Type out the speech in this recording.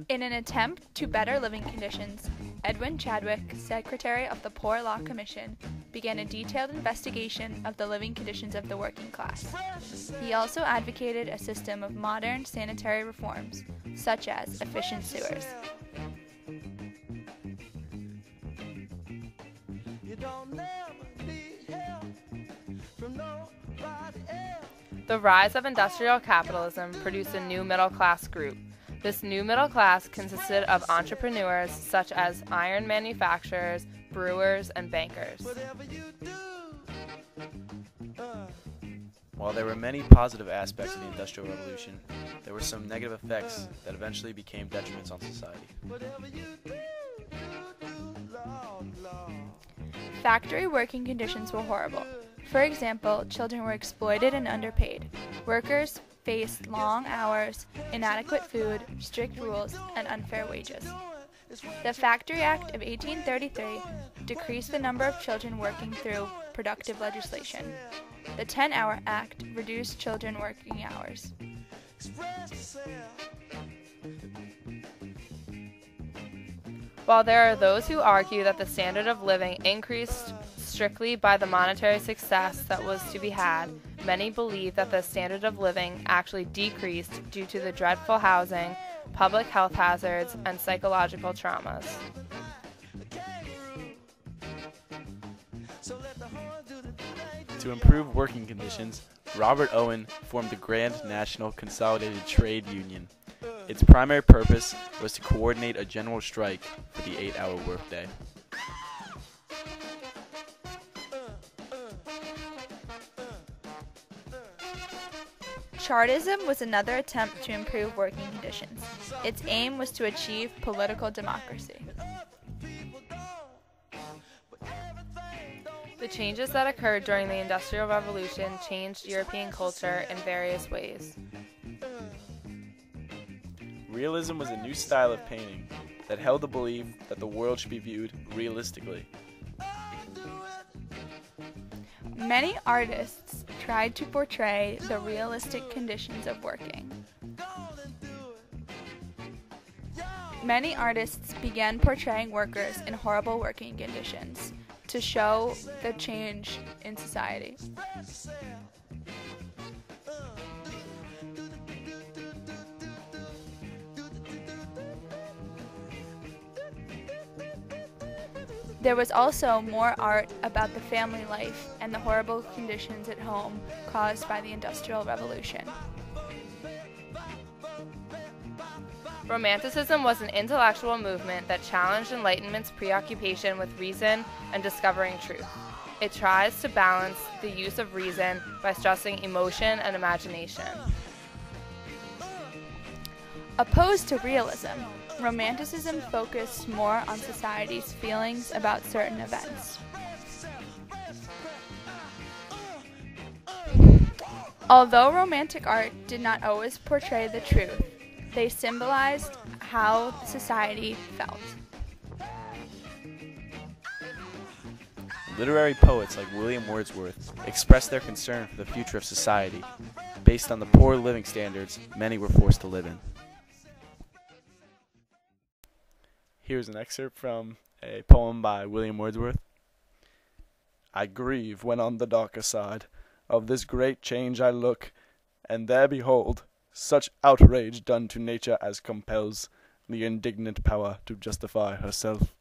In an attempt to better living conditions, Edwin Chadwick, Secretary of the Poor Law Commission, began a detailed investigation of the living conditions of the working class. He also advocated a system of modern sanitary reforms, such as efficient sewers. The rise of industrial capitalism produced a new middle-class group. This new middle class consisted of entrepreneurs such as iron manufacturers, brewers, and bankers. While there were many positive aspects of the Industrial Revolution, there were some negative effects that eventually became detriments on society. Factory working conditions were horrible. For example, children were exploited and underpaid. Workers faced long hours, inadequate food, strict rules, and unfair wages. The Factory Act of 1833 decreased the number of children working through productive legislation. The 10-Hour Act reduced children working hours. While there are those who argue that the standard of living increased strictly by the monetary success that was to be had, many believe that the standard of living actually decreased due to the dreadful housing, public health hazards, and psychological traumas. To improve working conditions, Robert Owen formed the Grand National Consolidated Trade Union. Its primary purpose was to coordinate a general strike for the 8-hour workday. Chartism was another attempt to improve working conditions. Its aim was to achieve political democracy. The changes that occurred during the Industrial Revolution changed European culture in various ways. Realism was a new style of painting that held the belief that the world should be viewed realistically. Many artists tried to portray the realistic conditions of working. Many artists began portraying workers in horrible working conditions to show the change in society. There was also more art about the family life and the horrible conditions at home caused by the Industrial Revolution. Romanticism was an intellectual movement that challenged Enlightenment's preoccupation with reason and discovering truth. It tries to balance the use of reason by stressing emotion and imagination. Opposed to realism, Romanticism focused more on society's feelings about certain events. Although Romantic art did not always portray the truth, they symbolized how society felt. Literary poets like William Wordsworth expressed their concern for the future of society, based on the poor living standards many were forced to live in. Here's an excerpt from a poem by William Wordsworth. I grieve when on the darker side of this great change I look, and there behold such outrage done to nature as compels the indignant power to justify herself.